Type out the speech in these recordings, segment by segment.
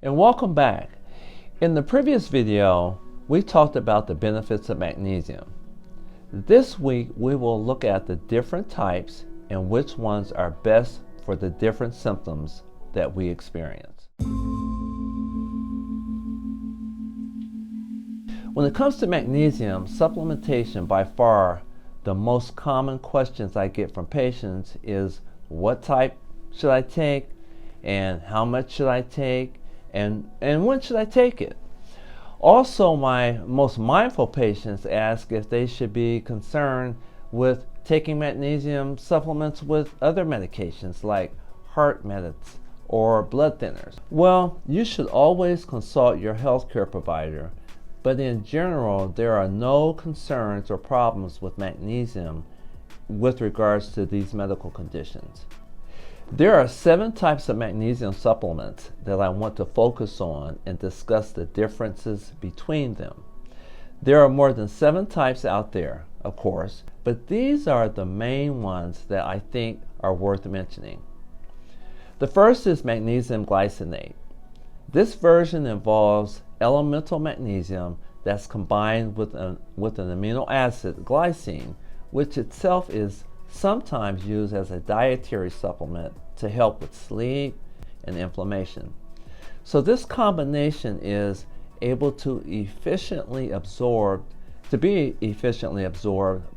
And welcome back. In the previous video, we talked about the benefits of magnesium. This week, we will look at the different types and which ones are best for the different symptoms that we experience. When it comes to magnesium supplementation, by far the most common questions I get from patients is what type should I take, and how much should I take, and when should I take it? Also, my most mindful patients ask if they should be concerned with taking magnesium supplements with other medications like heart meds or blood thinners. Well, you should always consult your healthcare provider, but in general, there are no concerns or problems with magnesium with regards to these medical conditions. There are 7 types of magnesium supplements that I want to focus on and discuss the differences between them. There are more than 7 types out there, of course, but these are the main ones that I think are worth mentioning. The first is Magnesium Glycinate. This version involves elemental magnesium that's combined with an amino acid, glycine, which itself is sometimes used as a dietary supplement to help with sleep and inflammation. So this combination is able to be efficiently absorbed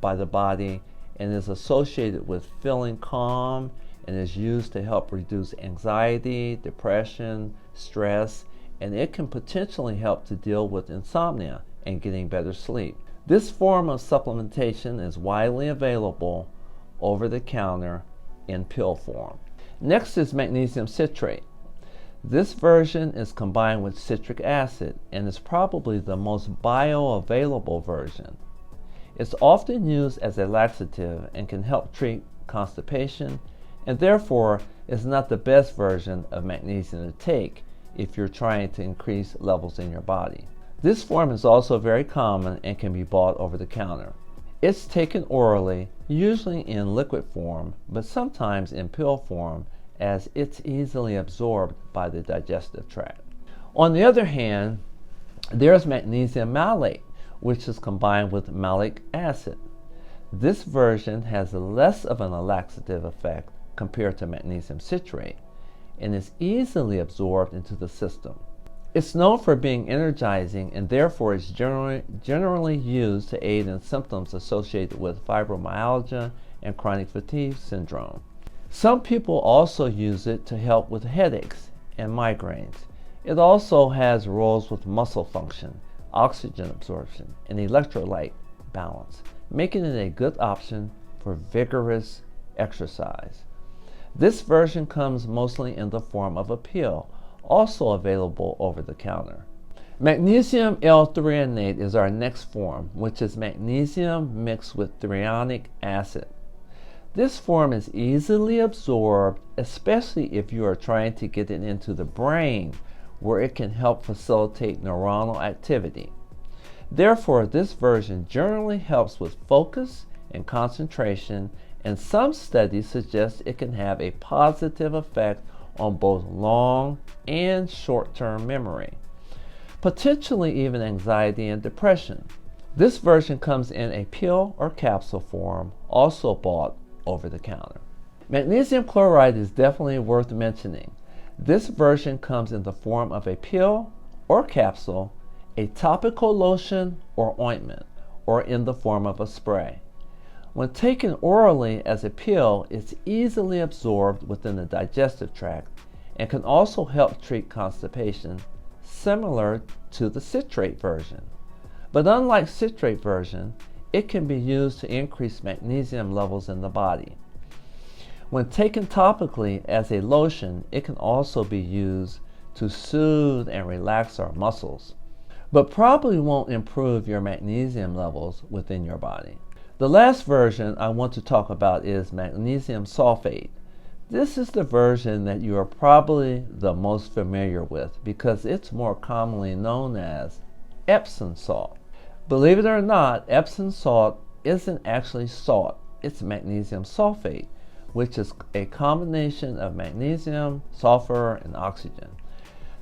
by the body, and is associated with feeling calm, and is used to help reduce anxiety, depression, stress, and it can potentially help to deal with insomnia and getting better sleep. This form of supplementation is widely available over the counter in pill form. Next is Magnesium Citrate. This version is combined with citric acid and is probably the most bioavailable version. It's often used as a laxative and can help treat constipation, and therefore is not the best version of magnesium to take if you're trying to increase levels in your body. This form is also very common and can be bought over the counter. It's taken orally, usually in liquid form, but sometimes in pill form, as it's easily absorbed by the digestive tract. On the other hand, there's Magnesium Malate, which is combined with malic acid. This version has less of an laxative effect compared to magnesium citrate, and is easily absorbed into the system. It's known for being energizing, and therefore is generally used to aid in symptoms associated with fibromyalgia and chronic fatigue syndrome. Some people also use it to help with headaches and migraines. It also has roles with muscle function, oxygen absorption, and electrolyte balance, making it a good option for vigorous exercise. This version comes mostly in the form of a pill, also available over the counter. Magnesium L-threonate is our next form, which is magnesium mixed with threonic acid. This form is easily absorbed, especially if you are trying to get it into the brain, where it can help facilitate neuronal activity. Therefore, this version generally helps with focus and concentration, and some studies suggest it can have a positive effect on both long and short-term memory, potentially even anxiety and depression. This version comes in a pill or capsule form, also bought over the counter. Magnesium chloride is definitely worth mentioning. This version comes in the form of a pill or capsule, a topical lotion or ointment, or in the form of a spray. When taken orally as a pill, it's easily absorbed within the digestive tract and can also help treat constipation, similar to the citrate version. But unlike citrate version, it can be used to increase magnesium levels in the body. When taken topically as a lotion, it can also be used to soothe and relax our muscles, but probably won't improve your magnesium levels within your body. The last version I want to talk about is Magnesium Sulfate. This is the version that you are probably the most familiar with because it's more commonly known as Epsom salt. Believe it or not, Epsom salt isn't actually salt, it's magnesium sulfate, which is a combination of magnesium, sulfur, and oxygen.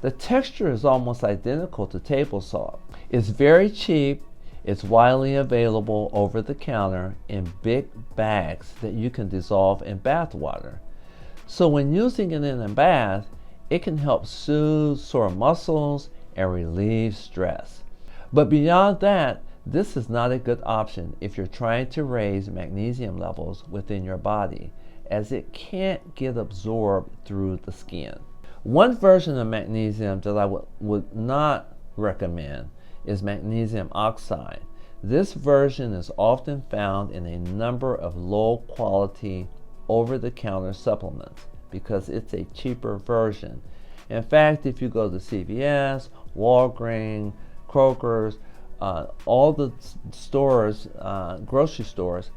The texture is almost identical to table salt. It's very cheap. It's widely available over the counter in big bags that you can dissolve in bath water. So when using it in a bath, it can help soothe sore muscles and relieve stress. But beyond that, this is not a good option if you're trying to raise magnesium levels within your body, as it can't get absorbed through the skin. One version of magnesium that I would not recommend is magnesium oxide. This version is often found in a number of low-quality, over-the-counter supplements because it's a cheaper version. In fact, if you go to CVS, Walgreens, Kroger's, all the stores, grocery stores,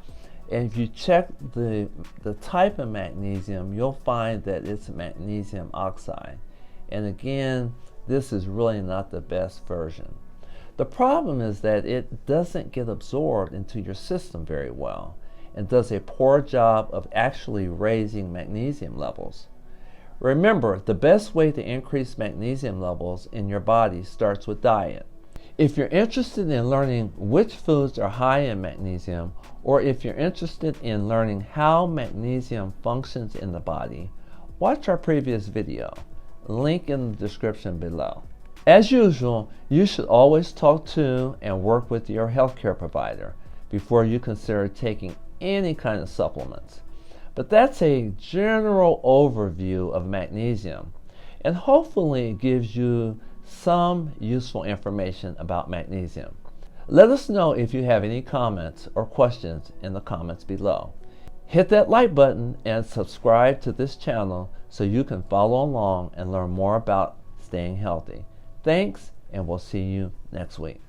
and if you check the type of magnesium, you'll find that it's magnesium oxide. And again, this is really not the best version. The problem is that it doesn't get absorbed into your system very well and does a poor job of actually raising magnesium levels. Remember, the best way to increase magnesium levels in your body starts with diet. If you're interested in learning which foods are high in magnesium, or if you're interested in learning how magnesium functions in the body, watch our previous video, link in the description below. As usual, you should always talk to and work with your healthcare provider before you consider taking any kind of supplements. But that's a general overview of magnesium, and hopefully it gives you some useful information about magnesium. Let us know if you have any comments or questions in the comments below. Hit that like button and subscribe to this channel so you can follow along and learn more about staying healthy. Thanks, and we'll see you next week.